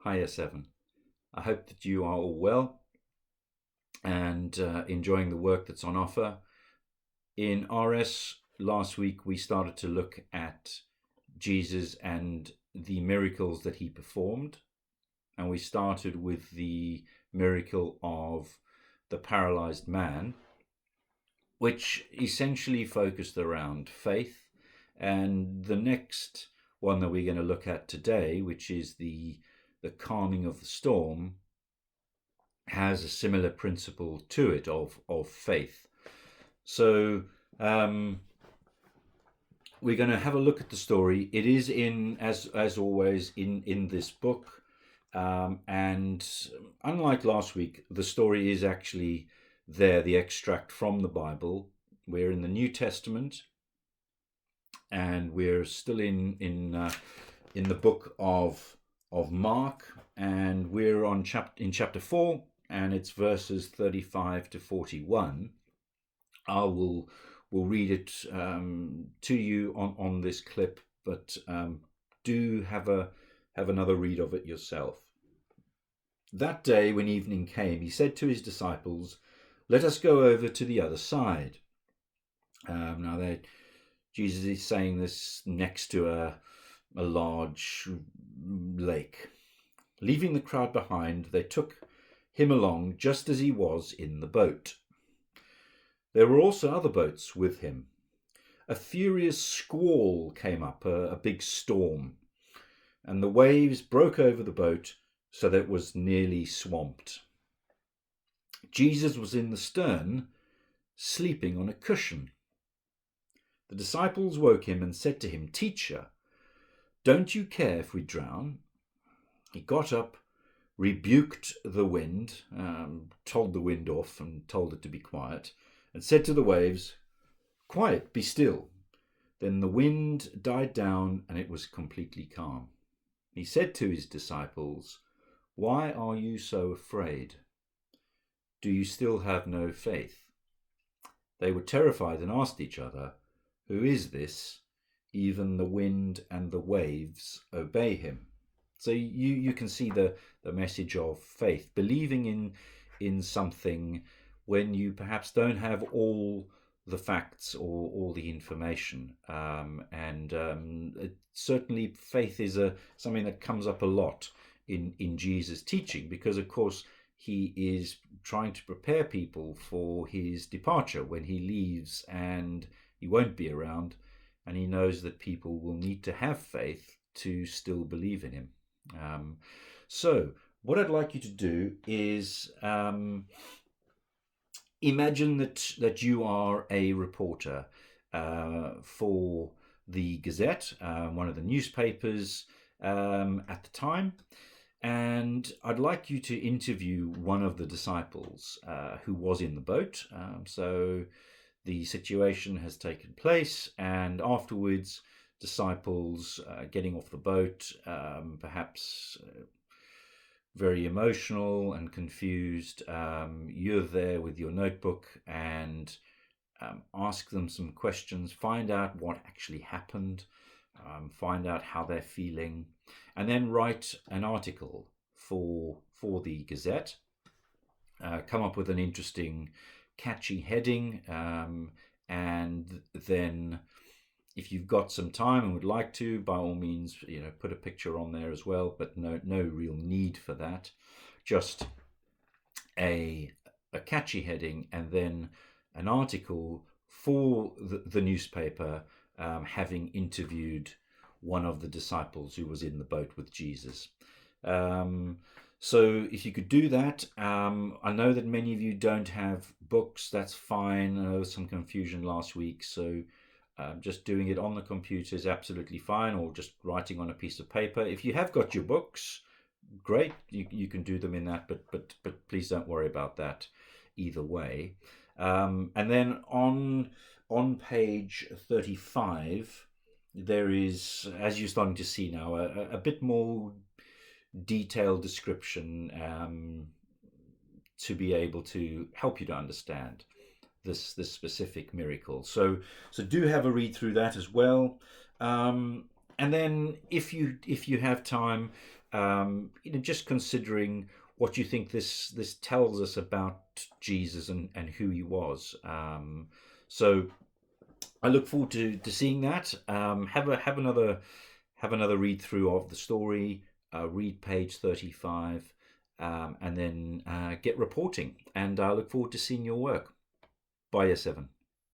Hiya 7. I hope that you are all well and enjoying the work that's on offer. In RS last week, we started to look at Jesus and the miracles that he performed. And we started with the miracle of the paralyzed man, which essentially focused around faith. And the next one that we're going to look at today, which is the calming of the storm, has a similar principle to it of faith. So we're going to have a look at the story. It is in, as always, in this book. And unlike last week, the story is actually there, the extract from the Bible. We're in the New Testament, and we're still in the book of Mark, and we're in chapter 4, and it's verses 35 to 41. We'll read it to you on this clip, but do have another read of it yourself. That day, when evening came, he said to his disciples, "Let us go over to the other side." Jesus is saying this next to a large lake. Leaving the crowd behind, they took him along just as he was in the boat. There were also other boats with him. A furious squall came up, a big storm, and the waves broke over the boat so that it was nearly swamped. Jesus was in the stern, sleeping on a cushion. The disciples woke him and said to him, "Teacher, don't you care if we drown?" He got up, rebuked the wind, told the wind off and told it to be quiet, and said to the waves, "Quiet, be still." Then the wind died down and it was completely calm. He said to his disciples, "Why are you so afraid? Do you still have no faith?" They were terrified and asked each other, "Who is this? Even the wind and the waves obey him." So you can see the message of faith, believing in something when you perhaps don't have all the facts or all the information. Certainly faith is something that comes up a lot in Jesus' teaching, because of course he is trying to prepare people for his departure when he leaves and he won't be around, and he knows that people will need to have faith to still believe in him. So what I'd like you to do is imagine that you are a reporter for the Gazette, one of the newspapers at the time, and I'd like you to interview one of the disciples who was in the boat. So the situation has taken place, and afterwards, disciples getting off the boat, perhaps very emotional and confused. You're there with your notebook and ask them some questions, find out what actually happened, find out how they're feeling, and then write an article for the Gazette. Come up with an interesting, catchy heading, and then if you've got some time and would like to, by all means, put a picture on there as well, but no real need for that. Just a catchy heading, and then an article for the newspaper, having interviewed one of the disciples who was in the boat with Jesus. So if you could do that, I know that many of you don't have books. That's fine. I know there was some confusion last week, so just doing it on the computer is absolutely fine, or just writing on a piece of paper. If you have got your books, great, you can do them in that, but please don't worry about that either way. And then on page 35, there is, as you're starting to see now, a bit more detailed description to be able to help you to understand this specific miracle. So do have a read through that as well. And then if you have time, just considering what you think this tells us about Jesus and who he was. So I look forward to seeing that. Have another read through of the story. Read page 35, and then get reporting. And I look forward to seeing your work. Bye, Year 7.